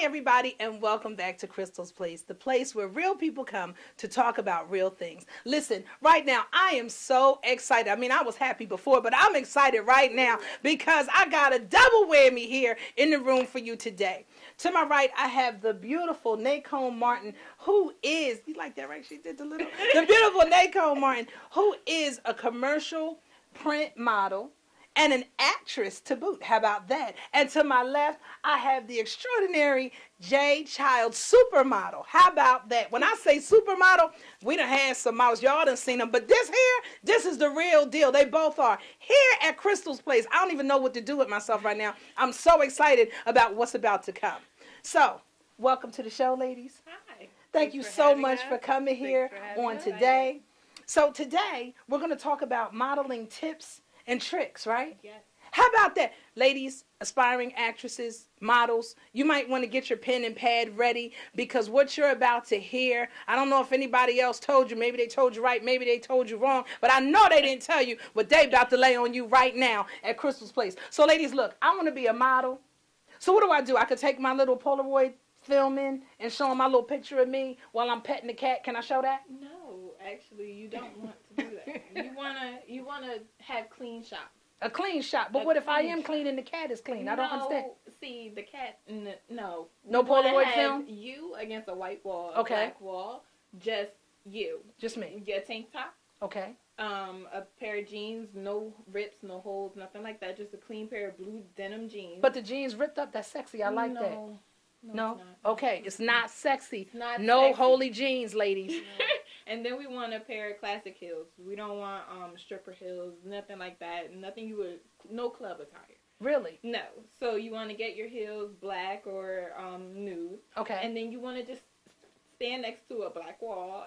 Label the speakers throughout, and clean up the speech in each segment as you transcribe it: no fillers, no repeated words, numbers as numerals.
Speaker 1: everybody, and welcome back to Crystal's Place, the place where real people come to talk about real things. Listen, right now, I am so excited. I mean, I was happy before, but I'm excited right now because I got a double whammy here in the room for you today. To my right, I have the beautiful Nacone Martin, who is, you like that, right? She did the beautiful Nacone Martin, who is a commercial print model and an actress to boot. How about that? And to my left, I have the extraordinary J. Child supermodel. How about that? When I say supermodel, we done had some models. Y'all done seen them. But this here, this is the real deal. They both are. Here at Crystal's Place, I don't even know what to do with myself right now. I'm so excited about what's about to come. So, welcome to the show, ladies.
Speaker 2: Hi.
Speaker 1: Thank you so much for coming here on today. So today, we're going to talk about modeling tips and tricks, right?
Speaker 2: Yes.
Speaker 1: How about that? Ladies, aspiring actresses, models, you might want to get your pen and pad ready because what you're about to hear, I don't know if anybody else told you. Maybe they told you right, maybe they told you wrong, but I know they didn't tell you what they about to lay on you right now at Crystal's Place. So ladies, look, I want to be a model. So what do? I could take my little Polaroid film in and show them my little picture of me while I'm petting the cat. Can I show that?
Speaker 2: No, actually, you don't want to do that. You wanna have clean shots.
Speaker 1: A clean shot. But what if I am clean and the cat is clean? I don't understand.
Speaker 2: See, the cat, no.
Speaker 1: No Polaroid film?
Speaker 2: You against a white wall, a
Speaker 1: okay.
Speaker 2: black wall, just you.
Speaker 1: Just me.
Speaker 2: Your tank top.
Speaker 1: Okay.
Speaker 2: A pair of jeans, no rips, no holes, nothing like that. Just a clean pair of blue denim jeans.
Speaker 1: But the jeans ripped up, that's sexy. I like that. No? Okay, it's not sexy.
Speaker 2: It's not
Speaker 1: no
Speaker 2: sexy.
Speaker 1: Holy jeans, ladies.
Speaker 2: No. And then we want a pair of classic heels. We don't want stripper heels, nothing like that. Nothing you would, no club attire.
Speaker 1: Really?
Speaker 2: No. So you want to get your heels black or nude. Okay. And then you want to just stand next to a black wall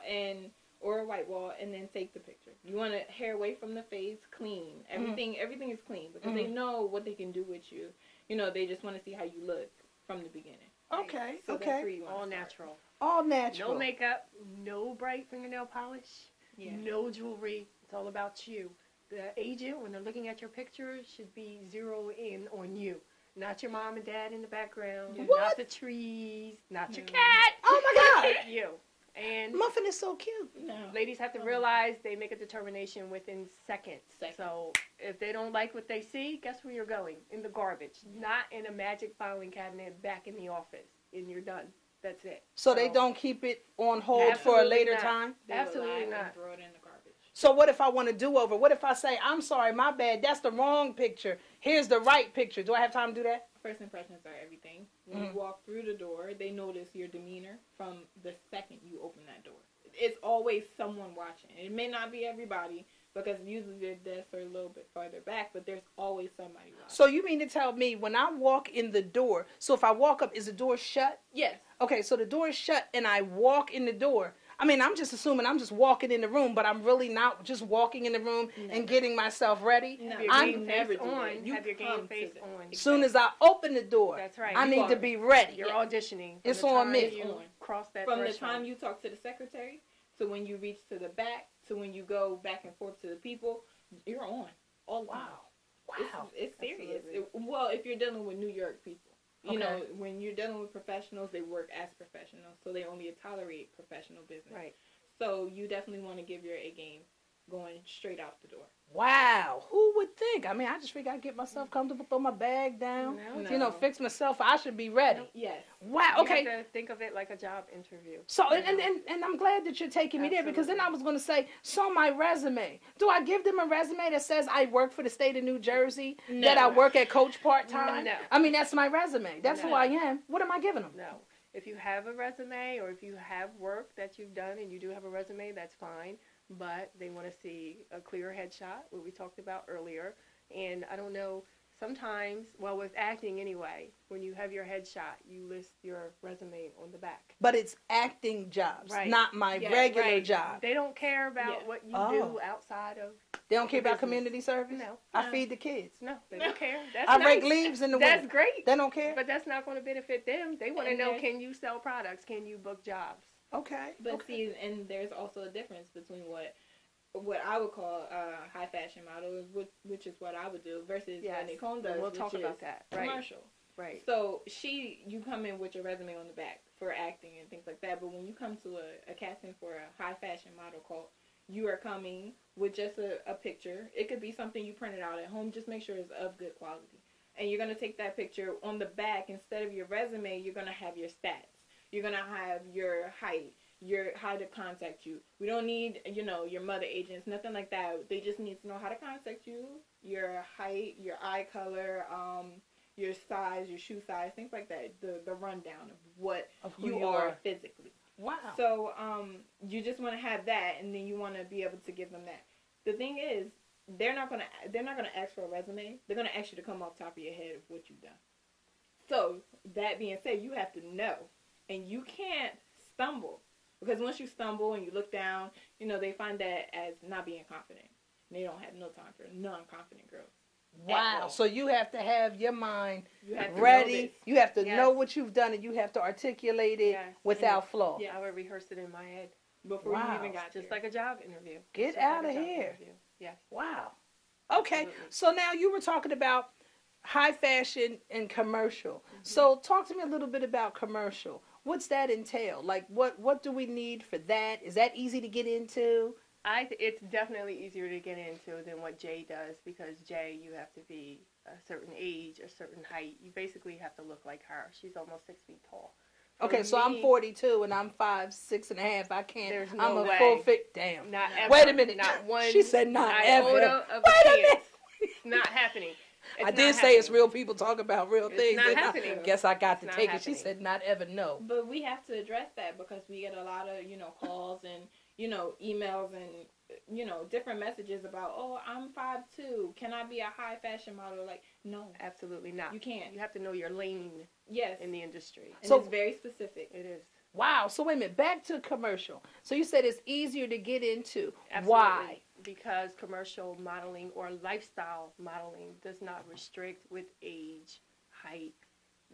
Speaker 2: or a white wall and then take the picture. You want to hair away from the face, clean. Everything is clean because they know what they can do with you. You know, they just want to see how you look from the beginning.
Speaker 1: Okay,
Speaker 2: so
Speaker 1: okay.
Speaker 2: That's where you
Speaker 3: all natural.
Speaker 1: All natural.
Speaker 3: No makeup, no bright fingernail polish, no jewelry. It's all about you. The agent, when they're looking at your pictures, should be zeroed in on you. Not your mom and dad in the background, not the trees, not your cat.
Speaker 1: Oh my God.
Speaker 3: You. And
Speaker 1: Muffin is so cute.
Speaker 3: No. Ladies have to realize they make a determination within seconds. So if they don't like what they see, guess where you're going? In the garbage. Not in a magic filing cabinet back in the office. And you're done. That's it.
Speaker 1: So they don't keep it on hold for a later time?
Speaker 3: Absolutely not.
Speaker 2: Throw it in the garbage.
Speaker 1: So what if I want to do over? What if I say, I'm sorry, my bad, that's the wrong picture. Here's the right picture. Do I have time to do that?
Speaker 2: First impressions are everything. When you walk through the door, they notice your demeanor from the second you open that door. It's always someone watching. It may not be everybody because usually their desks are a little bit farther back, but there's always somebody watching.
Speaker 1: So you mean to tell me when I walk in the door, so if I walk up, is the door shut?
Speaker 2: Yes.
Speaker 1: Okay, so the door is shut and I walk in the door. I mean, I'm just assuming I'm just walking in the room, but I'm really not just walking in the room and getting myself ready.
Speaker 3: No.
Speaker 1: I'm
Speaker 3: never on. You have your game face on.
Speaker 1: As soon as I open the door,
Speaker 3: that's right.
Speaker 1: I need to be ready.
Speaker 3: You're auditioning.
Speaker 1: It's on me.
Speaker 3: You cross that
Speaker 2: From
Speaker 3: threshold.
Speaker 2: the time you talk to the secretary to when you reach to the back to when you go back and forth to the people, you're on. All the time.
Speaker 1: Wow.
Speaker 2: It's serious. Well, if you're dealing with New York people. You know, when you're dealing with professionals, they work as professionals, so they only tolerate professional business.
Speaker 3: Right.
Speaker 2: So you definitely want to give your A game going straight out the door.
Speaker 1: Wow. Who would think? I mean, I just figure I'd get myself comfortable, throw my bag down, you know, fix myself. I should be ready.
Speaker 2: Yes.
Speaker 1: Wow. Okay.
Speaker 3: You have to think of it like a job interview.
Speaker 1: So, and I'm glad that you're taking me there because then I was going to say, so my resume. Do I give them a resume that says I work for the state of New Jersey, that I work at Coach part-time?
Speaker 3: No.
Speaker 1: I mean, that's my resume. That's who I am. What am I giving them?
Speaker 3: No. If you have a resume or if you have work that you've done and you do have a resume, that's fine. But they want to see a clear headshot, what we talked about earlier. And I don't know, sometimes, well, with acting anyway, when you have your headshot, you list your resume on the back.
Speaker 1: But it's acting jobs, not my regular job.
Speaker 3: They don't care about what you do outside of.
Speaker 1: They don't care about community service?
Speaker 3: No.
Speaker 1: I feed the kids.
Speaker 3: No, they don't care. That's
Speaker 1: I rake leaves in the winter.
Speaker 3: That's great.
Speaker 1: They don't care?
Speaker 3: But that's not going to benefit them. They want to know, can you sell products? Can you book jobs?
Speaker 1: Okay.
Speaker 2: But see, and there's also a difference between what I would call high fashion models, which is what I would do, versus what Nacone does.
Speaker 3: We'll talk about that.
Speaker 2: Commercial.
Speaker 3: Right.
Speaker 2: So you come in with your resume on the back for acting and things like that. But when you come to a casting for a high fashion model call, you are coming with just a picture. It could be something you printed out at home. Just make sure it's of good quality. And you're going to take that picture on the back. Instead of your resume, you're going to have your stats. You're going to have your height, how to contact you. We don't need, your mother agents, nothing like that. They just need to know how to contact you, your height, your eye color, your size, your shoe size, things like that. The rundown of who you are physically.
Speaker 1: Wow.
Speaker 2: So you just want to have that, and then you want to be able to give them that. The thing is, they're not gonna ask for a resume. They're gonna ask you to come off top of your head of what you've done. So that being said, you have to know, and you can't stumble, because once you stumble and you look down, they find that as not being confident. And they don't have no time for non-confident girls.
Speaker 1: Wow. So you have to have your mind
Speaker 2: have
Speaker 1: ready. You have to know what you've done, and you have to articulate it without flaw.
Speaker 3: Yeah, I would rehearse it in my head
Speaker 2: before you even got
Speaker 3: just like a job interview.
Speaker 1: Get out of here.
Speaker 3: Yes.
Speaker 1: Wow. Okay. Absolutely. So now you were talking about high fashion and commercial. Mm-hmm. So talk to me a little bit about commercial. What's that entail? Like what do we need for that? Is that easy to get into?
Speaker 3: It's definitely easier to get into than what Jay does, because Jay, you have to be a certain age, a certain height. You basically have to look like her. She's almost 6 feet tall.
Speaker 1: Okay, so I'm 42 and I'm 5'6.5". I can't.
Speaker 3: There's
Speaker 1: I'm
Speaker 3: no
Speaker 1: a
Speaker 3: way.
Speaker 1: full fit. Damn.
Speaker 3: Not ever.
Speaker 1: Wait a minute.
Speaker 3: Not one.
Speaker 1: She said not ever.
Speaker 3: Wait a minute. It's not happening.
Speaker 1: I did say it's real people talk about real things.
Speaker 3: It's not happening.
Speaker 1: I guess I got to take it. She said not ever. No.
Speaker 2: But we have to address that, because we get a lot of calls and emails and different messages about, oh, I'm 5'2". Can I be a high fashion model? Like, no,
Speaker 3: absolutely not.
Speaker 2: You can't.
Speaker 3: You have to know your lane.
Speaker 2: Yes.
Speaker 3: In the industry.
Speaker 2: And it's very specific.
Speaker 3: It is.
Speaker 1: Wow. So wait a minute. Back to commercial. So you said it's easier to get into.
Speaker 3: Absolutely.
Speaker 1: Why?
Speaker 3: Because commercial modeling or lifestyle modeling does not restrict with age, height,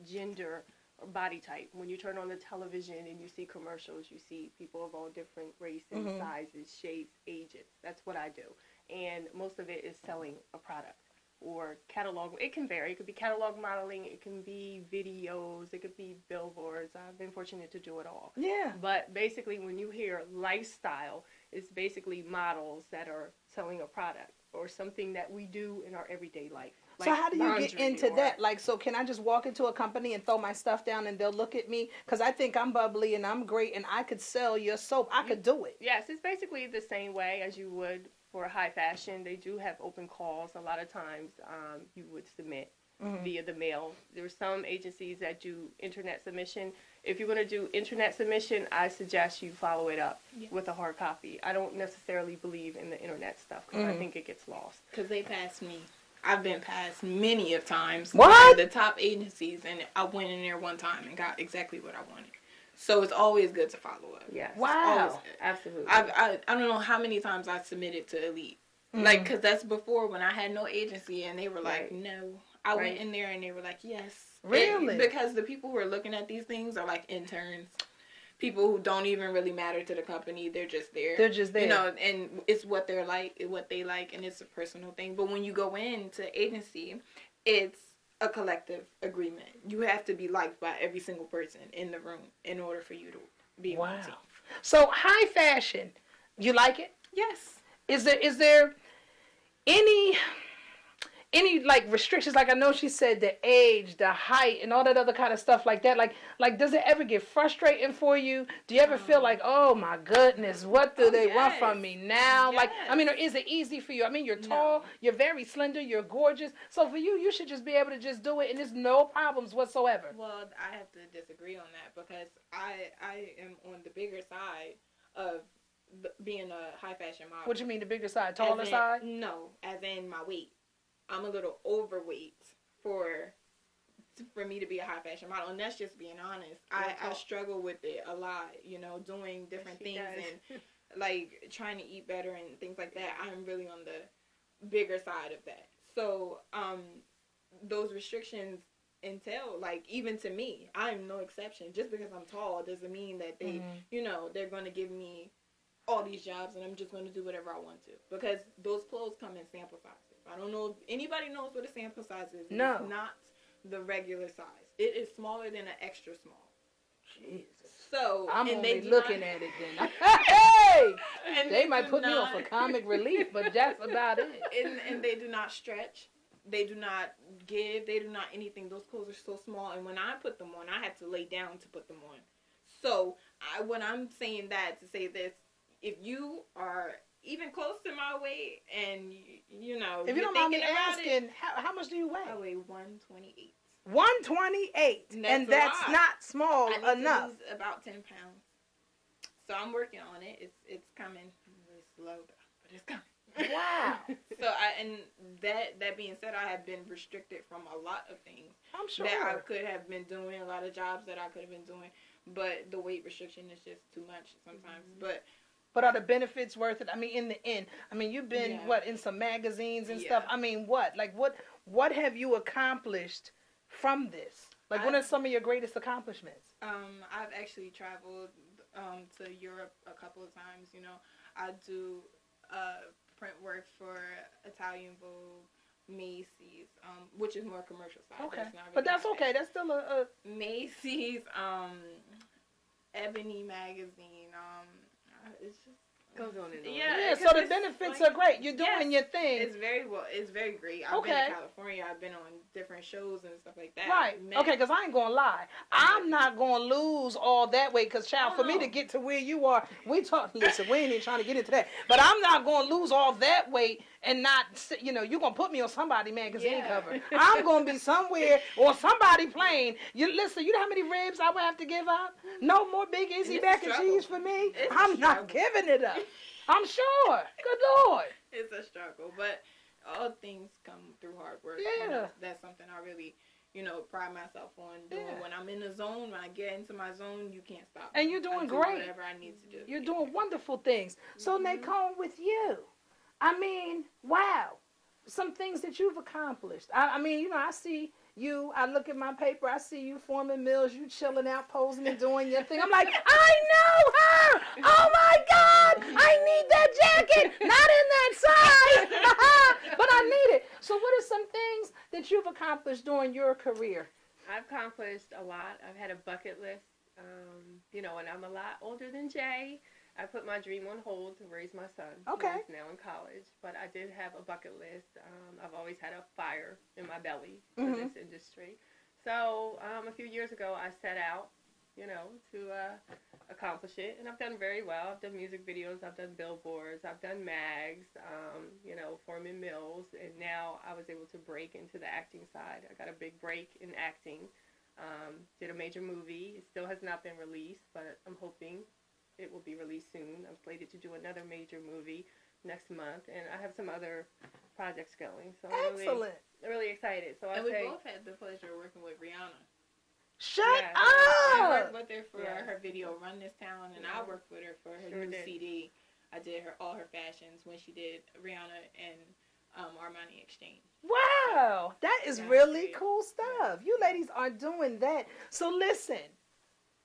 Speaker 3: gender, or body type. When you turn on the television and you see commercials, you see people of all different races, sizes, shapes, ages. That's what I do. And most of it is selling a product or catalog. It can vary. It could be catalog modeling. It can be videos. It could be billboards. I've been fortunate to do it all.
Speaker 1: Yeah.
Speaker 3: But basically, when you hear lifestyle, it's basically models that are selling a product or something that we do in our everyday life.
Speaker 1: Like, so how do you get into that? Like, so can I just walk into a company and throw my stuff down and they'll look at me? Because I think I'm bubbly and I'm great and I could sell your soap. I could do it.
Speaker 3: Yes, it's basically the same way as you would for high fashion. They do have open calls. A lot of times you would submit via the mail. There are some agencies that do internet submission. If you're going to do internet submission, I suggest you follow it up with a hard copy. I don't necessarily believe in the internet stuff because I think it gets lost.
Speaker 2: Because they passed me. I've been passed many of times.
Speaker 1: What?
Speaker 2: The top agencies, and I went in there one time and got exactly what I wanted. So it's always good to follow up.
Speaker 3: Yes.
Speaker 1: Wow.
Speaker 3: Absolutely.
Speaker 2: I don't know how many times I submitted to Elite. Like, because that's before when I had no agency, and they were like, no. I went in there and they were like, yes.
Speaker 1: Really?
Speaker 2: Because the people who are looking at these things are like interns. People who don't even really matter to the company. They're just there.
Speaker 1: They're just there.
Speaker 2: And it's what they're like, what they like, and it's a personal thing. But when you go into agency, it's a collective agreement. You have to be liked by every single person in the room in order for you to be on the team.
Speaker 1: So high fashion, you like it?
Speaker 2: Yes.
Speaker 1: Is there any like restrictions? Like I know she said the age, the height, and all that other kind of stuff like that. Like does it ever get frustrating for you? Do you ever feel like, oh my goodness, what do they want from me now?
Speaker 2: Yes.
Speaker 1: Like, I mean, or is it easy for you? I mean, you're tall, you're very slender, you're gorgeous. So for you, you should just be able to just do it, and there's no problems whatsoever.
Speaker 2: Well, I have to disagree on that because I am on the bigger side of being a high fashion model.
Speaker 1: What do you mean the bigger side, taller side?
Speaker 2: No, as in my weight. I'm a little overweight for me to be a high fashion model, and that's just being honest. I struggle with it a lot, doing different things and like trying to eat better and things like that. I'm really on the bigger side of that. So those restrictions entail, like, even to me, I'm no exception. Just because I'm tall doesn't mean that they, they're going to give me all these jobs and I'm just going to do whatever I want to, because those clothes come in sample sizes. I don't know if anybody knows what a sample size is.
Speaker 1: No.
Speaker 2: It's not the regular size. It is smaller than an extra small.
Speaker 1: Jesus.
Speaker 2: So
Speaker 1: I'm only looking at it then. Hey! And they might put me on for comic relief, but that's about it.
Speaker 2: And they do not stretch. They do not give. They do not anything. Those clothes are so small. And when I put them on, I had to lay down to put them on. So when I'm saying that, to say this, if you are even close to my weight and, you know,
Speaker 1: if you don't mind me asking, how much do you weigh?
Speaker 2: I weigh 128.
Speaker 1: 128, and that's not small enough.
Speaker 2: I need to lose about 10 pounds. So I'm working on it. It's coming. Really slow, but it's coming.
Speaker 1: Wow.
Speaker 2: So and that being said, I have been restricted from a lot of things.
Speaker 1: I'm sure
Speaker 2: that I could have been doing, a lot of jobs that I could have been doing, but the weight restriction is just too much sometimes. But
Speaker 1: are the benefits worth it? I mean, in the end, I mean, you've been in some magazines and stuff. I mean, what have you accomplished from this? Like, what are some of your greatest accomplishments?
Speaker 2: I've actually traveled to Europe a couple of times. You know, I do print work for Italian Vogue, Macy's, which is more commercial side.
Speaker 1: Okay, but that's okay. That's still a
Speaker 2: Macy's, Ebony magazine. It's just goes on and on.
Speaker 1: Yeah. So the benefits are great. You're doing your thing.
Speaker 2: It's very great. I've been to California. I've been on different shows and stuff like that.
Speaker 1: Right. Okay, because I ain't gonna lie. I'm not gonna lose all that weight. Because child, for me to get to where you are, listen, we ain't even trying to get into that. But I'm not gonna lose all that weight and not, you know, you're gonna put me on somebody magazine cover. I'm gonna be somewhere or somebody plane. You listen. You know how many ribs I would have to give up? No more Big Easy mac and cheese for me. I'm not giving it up. I'm sure. Good Lord.
Speaker 2: It's a struggle, but all things come through hard work.
Speaker 1: Yeah.
Speaker 2: You know, that's something I really, you know, pride myself on doing. When I'm in the zone, when I get into my zone, you can't stop me.
Speaker 1: And you're doing great.
Speaker 2: Whatever I need to do.
Speaker 1: You're doing wonderful things. So, Nacone, with you, I mean, wow. Some things that you've accomplished. I mean, you know, I see you, I look at my paper, I see you forming mills, you chilling out, posing and doing your thing. I'm like, I know her! Oh my God! I need that jacket! Not in that size! But I need it. So what are some things that you've accomplished during your career?
Speaker 3: I've accomplished a lot. I've had a bucket list, you know, and I'm a lot older than Jay. I put my dream on hold to raise my son.
Speaker 1: Okay.
Speaker 3: He's now in college. But I did have a bucket list. I've always had a fire in my belly for this industry. So a few years ago, I set out, you know, to accomplish it. And I've done very well. I've done music videos. I've done billboards. I've done mags, you know, forming mills. And now I was able to break into the acting side. I got a big break in acting. Did a major movie. It still has not been released, but I'm hoping it will be released soon. I'm slated to do another major movie next month, and I have some other projects going. So I'm really excited. So
Speaker 2: we both had the pleasure of working with Rihanna.
Speaker 1: Shut up!
Speaker 2: I worked with her for her video "Run This Town," and I worked with her for her new CD. I did all her fashions when she did Rihanna and Armani Exchange.
Speaker 1: Wow, that is really cool stuff. You ladies are doing that. So listen,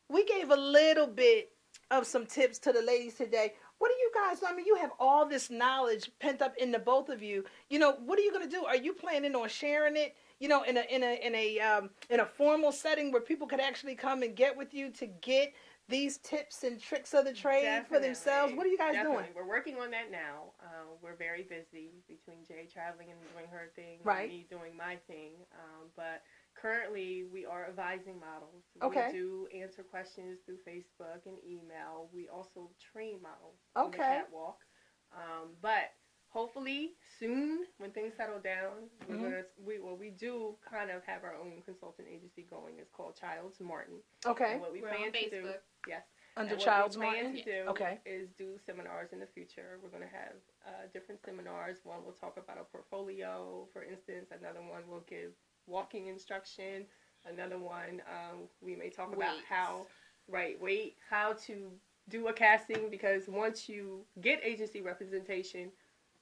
Speaker 1: we gave a little bit of some tips to the ladies today. What do you guys, I mean, you have all this knowledge pent up in the both of you. You know, what are you going to do? Are you planning on sharing it, you know, in a formal setting where people could actually come and get with you to get these tips and tricks of the trade for themselves? What are you guys doing?
Speaker 3: We're working on that now. We're very busy between Jay traveling and doing her thing, and me doing my thing. But currently, we are advising models. We do answer questions through Facebook and email. We also train models on the catwalk. But hopefully, soon, when things settle down, we do kind of have our own consultant agency going. It's called Childs Martin.
Speaker 1: Okay.
Speaker 3: And what we plan to do,
Speaker 1: under Childs Martin,
Speaker 3: is do seminars in the future. We're going to have different seminars. One will talk about a portfolio, for instance. Another one will give walking instruction. Another one, we may talk about how to do a casting, because once you get agency representation,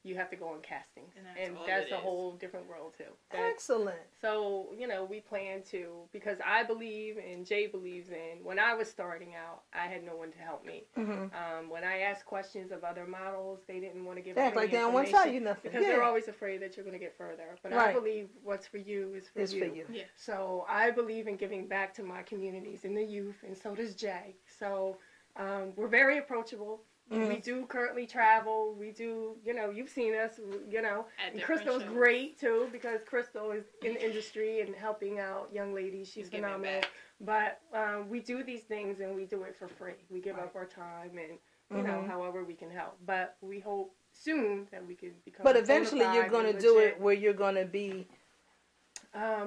Speaker 3: you have to go on castings.
Speaker 2: And
Speaker 3: that's a whole different world, too.
Speaker 1: Excellent.
Speaker 3: So, you know, we plan to, because I believe and Jay believes in, when I was starting out, I had no one to help me. When I asked questions of other models, they didn't want to give
Speaker 1: act like they don't want to tell you nothing.
Speaker 3: Because they're always afraid that you're going to get further. But I believe what's for you is for you.
Speaker 2: Yeah.
Speaker 3: So I believe in giving back to my communities and the youth, and so does Jay. So we're very approachable. We do currently travel. We do, you know, you've seen us, you know. And Crystal's great, too, because Crystal is in the industry and helping out young ladies. She's phenomenal. But we do these things, and we do it for free. We give up our time and, you know, however we can help. But we hope soon that we can become
Speaker 1: But eventually you're going to do it where you're going to be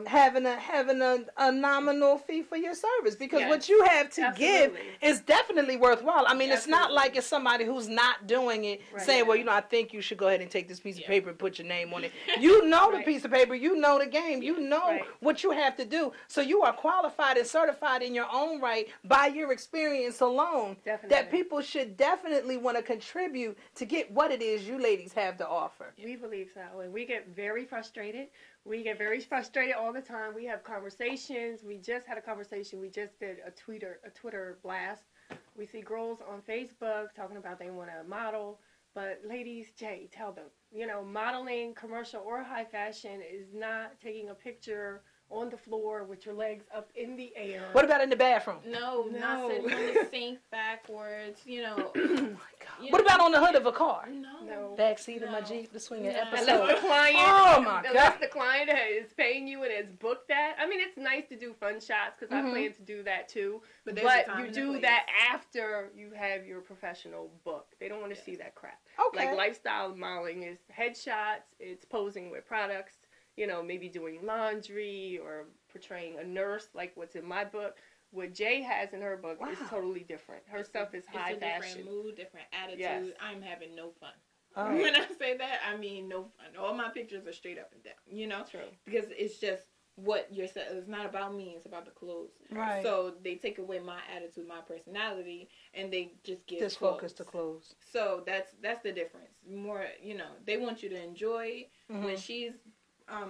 Speaker 1: having a nominal fee for your service, because what you have to give is definitely worthwhile. I mean, it's not like it's somebody who's not doing it saying, well, you know, I think you should go ahead and take this piece of paper and put your name on it. You know the piece of paper, you know the game, you know what you have to do. So you are qualified and certified in your own right by your experience alone. That people should definitely want to contribute to get what it is you ladies have to offer.
Speaker 3: We believe so, and we get very frustrated. We get very frustrated all the time. We have conversations. We just had a conversation. We just did a Twitter blast. We see girls on Facebook talking about they want to model. But ladies, Jay, tell them, you know, modeling, commercial or high fashion is not taking a picture on the floor with your legs up in the air.
Speaker 1: What about in the bathroom?
Speaker 2: No. Not sitting on the sink backwards, you know.
Speaker 1: Oh my God. What about on the hood of a car?
Speaker 3: No.
Speaker 1: Backseat of my Jeep, the swinging episode.
Speaker 3: Unless the client,
Speaker 1: oh my God.
Speaker 3: Unless the client is paying you and has booked that. I mean, it's nice to do fun shots because I plan to do that too. But you do that after you have your professional book. They don't want to see that crap.
Speaker 1: Okay.
Speaker 3: Like lifestyle modeling is headshots. It's posing with products. You know, maybe doing laundry or portraying a nurse like what's in my book. What Jay has in her book is totally different. Her stuff is high fashion.
Speaker 2: Different mood, different attitude. Yes. I'm having no fun. When I say that, I mean no fun. All my pictures are straight up and down, you know?
Speaker 3: True.
Speaker 2: Because it's just what you're saying. It's not about me. It's about the clothes.
Speaker 1: Right.
Speaker 2: So they take away my attitude, my personality, and they just give
Speaker 1: just
Speaker 2: clothes.
Speaker 1: Focus to clothes.
Speaker 2: So that's the difference. More, you know, they want you to enjoy when she's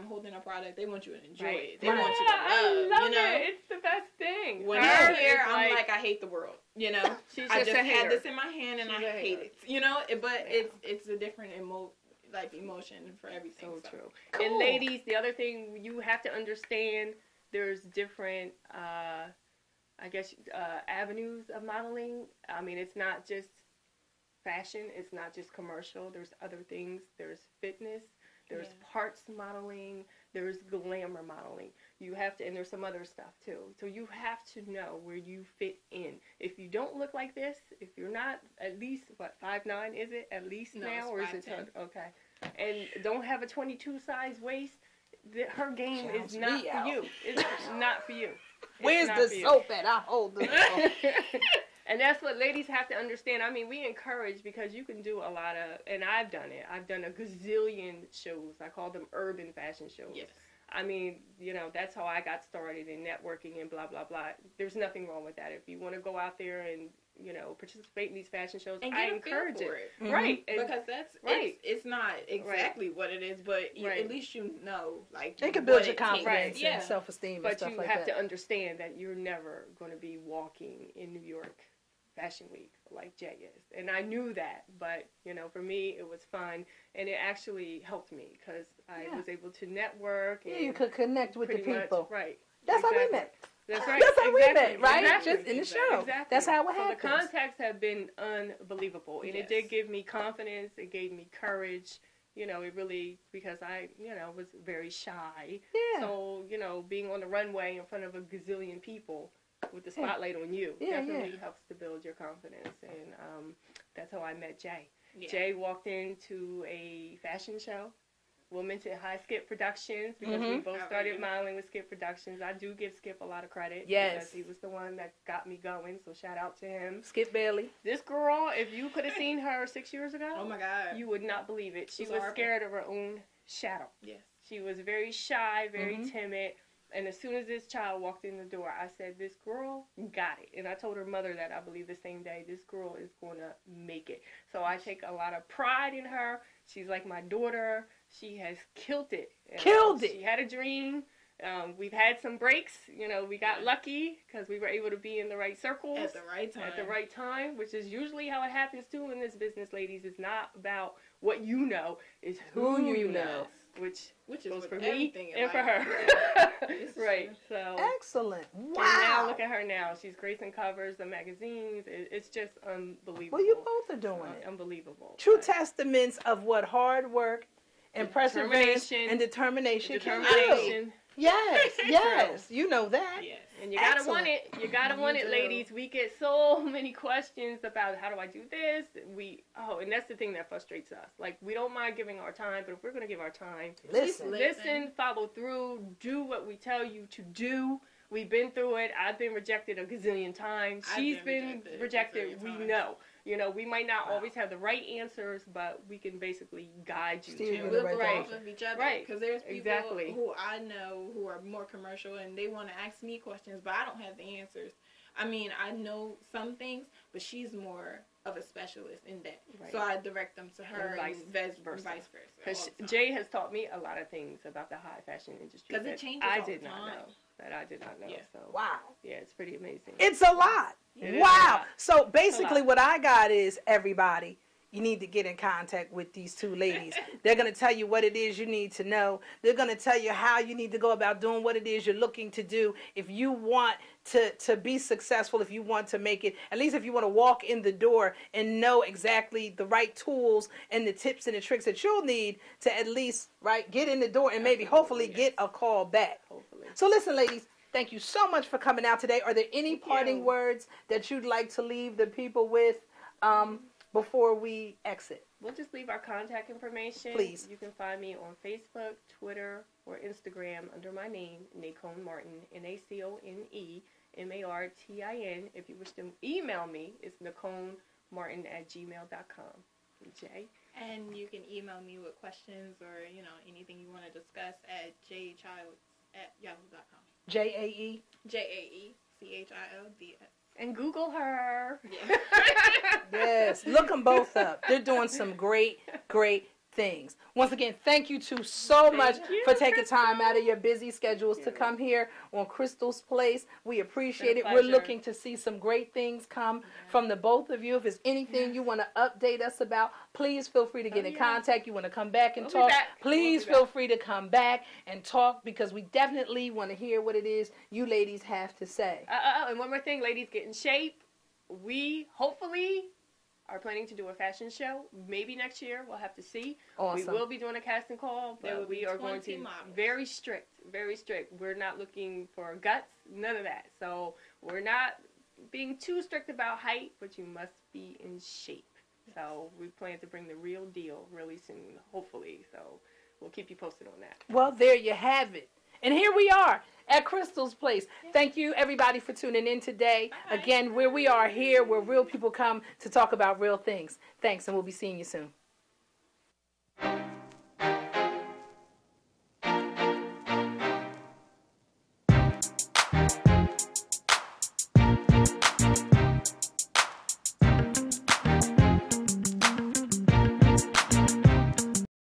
Speaker 2: holding a product. They want you to enjoy it. They want you to love.
Speaker 3: I love
Speaker 2: you know?
Speaker 3: it. It's the best thing.
Speaker 2: When I'm here, I'm like, I hate the world. You know, I just had this in my hand and I hate it. You know, but it's a different emotion for everything.
Speaker 3: So true. Cool. And ladies, the other thing you have to understand, there's different, avenues of modeling. I mean, it's not just fashion. It's not just commercial. There's other things. There's fitness. There's parts modeling, there's glamour modeling. You have to, and there's some other stuff too. So you have to know where you fit in. If you don't look like this, if you're not at least, 5'9", is it at least now? Or is it 10? Okay. And don't have a 22 size waist, her game is not for you. It's not for you.
Speaker 1: Where's the soap at? I hold the soap.
Speaker 3: And that's what ladies have to understand. I mean, we encourage, because you can do a lot of, and I've done it. I've done a gazillion shows. I call them urban fashion shows.
Speaker 2: Yes.
Speaker 3: I mean, you know, that's how I got started in networking and blah, blah, blah. There's nothing wrong with that. If you want to go out there and, you know, participate in these fashion shows,
Speaker 2: and
Speaker 3: I encourage it.
Speaker 2: Mm-hmm.
Speaker 3: Right.
Speaker 2: And because that's, it's not exactly what it is, but at least you know, like,
Speaker 1: it can build your confidence and self-esteem and stuff like that.
Speaker 3: But you have to understand that you're never going to be walking in New York Fashion Week like Jay is, and I knew that, but you know, for me it was fun, and it actually helped me because I was able to network. And
Speaker 1: you could connect with the people.
Speaker 3: Right.
Speaker 1: That's how we met.
Speaker 3: That's right.
Speaker 1: That's how we met, right?
Speaker 3: Exactly.
Speaker 1: Just in the show.
Speaker 3: Exactly.
Speaker 1: That's how it
Speaker 3: happens.
Speaker 1: happens.
Speaker 3: The contacts have been unbelievable, and it did give me confidence. It gave me courage. You know, it really, because I, you know, was very shy.
Speaker 1: Yeah.
Speaker 3: So, you know, being on the runway in front of a gazillion people with the spotlight on you definitely helps to build your confidence, and that's how I met Jay. Jay walked into a fashion show. We'll mention High Skip Productions because we both started modeling with Skip Productions. I do give Skip a lot of credit because he was the one that got me going, so shout out to him.
Speaker 1: Skip Bailey.
Speaker 3: This girl, if you could have seen her 6 years ago,
Speaker 2: oh my God,
Speaker 3: you would not believe it. She was scared of her own shadow.
Speaker 2: Yes.
Speaker 3: She was very shy, very timid. And as soon as this child walked in the door, I said, this girl got it. And I told her mother that I believe the same day, this girl is going to make it. So I take a lot of pride in her. She's like my daughter. She has killed it.
Speaker 1: Killed it.
Speaker 3: She had a dream. We've had some breaks. You know, we got lucky because we were able to be in the right circles.
Speaker 2: At the right time.
Speaker 3: At the right time, which is usually how it happens too in this business, ladies. It's not about what you know. It's who you know. Which goes for me and for her. Right. So
Speaker 1: excellent. Wow.
Speaker 3: And now look at her now. She's gracing covers, the magazines. It's just unbelievable.
Speaker 1: Well, you both are doing it.
Speaker 3: Unbelievable.
Speaker 1: True testaments of what hard work and perseverance and determination can do. Yes, yes. You know that.
Speaker 2: Yes.
Speaker 3: And you gotta want it. You gotta want it, ladies. We get so many questions about how do I do this? And that's the thing that frustrates us. Like, we don't mind giving our time, but if we're gonna give our time, listen, follow through, do what we tell you to do. We've been through it. I've been rejected a gazillion times. She's been rejected. We know. You know, we might not always have the right answers, but we can basically guide you to
Speaker 2: we'll both of each other. Right. Because there's people who I know who are more commercial and they want to ask me questions, but I don't have the answers. I mean, I know some things, but she's more of a specialist in that. Right. So I direct them to her and vice versa.
Speaker 3: Because Jay has taught me a lot of things about the high fashion industry.
Speaker 2: Because it changes all the time.
Speaker 3: That I did not know. Yeah. So
Speaker 1: wow.
Speaker 3: Yeah, it's pretty amazing.
Speaker 1: It's a lot. Wow. So basically what I got is, everybody, you need to get in contact with these two ladies. They're going to tell you what it is you need to know. They're going to tell you how you need to go about doing what it is you're looking to do. If you want to be successful, if you want to make it, at least if you want to walk in the door and know exactly the right tools and the tips and the tricks that you'll need to at least, get in the door and maybe hopefully get a call back. Hopefully. So listen, ladies, thank you so much for coming out today. Are there any parting words that you'd like to leave the people with before we exit?
Speaker 3: We'll just leave our contact information.
Speaker 1: Please.
Speaker 3: You can find me on Facebook, Twitter, or Instagram under my name, Nacone Martin, NaconeMartin. If you wish to email me, it's NaconeMartin@gmail.com. Jay?
Speaker 2: And you can email me with questions or, anything you want to discuss at jchilds@yahoo.com.
Speaker 1: JAE?
Speaker 2: JAECHILDS.
Speaker 3: And Google her.
Speaker 2: Yeah.
Speaker 1: Yes, look them both up. They're doing some great things. Once again, thank you two so much for taking time out of your busy schedules to come here on Crystal's Place. We appreciate it. We're looking to see some great things come from the both of you. If there's anything you want to update us about, please feel free to get in contact. You want to come back and talk, please feel free to come back and talk, because we definitely want to hear what it is you ladies have to say.
Speaker 3: And one more thing, ladies, get in shape. We hopefully are planning to do a fashion show. Maybe next year. We'll have to see.
Speaker 1: Awesome.
Speaker 3: We will be doing a casting call, but we are going to very strict. We're not looking for guts, none of that. So we're not being too strict about height, but you must be in shape. So we plan to bring the real deal really soon, hopefully. So we'll keep you posted on that.
Speaker 1: Well, there you have it. And here we are at Crystal's Place. Thank you, everybody, for tuning in today. Again, where we are here, where real people come to talk about real things. Thanks, and we'll be seeing you soon.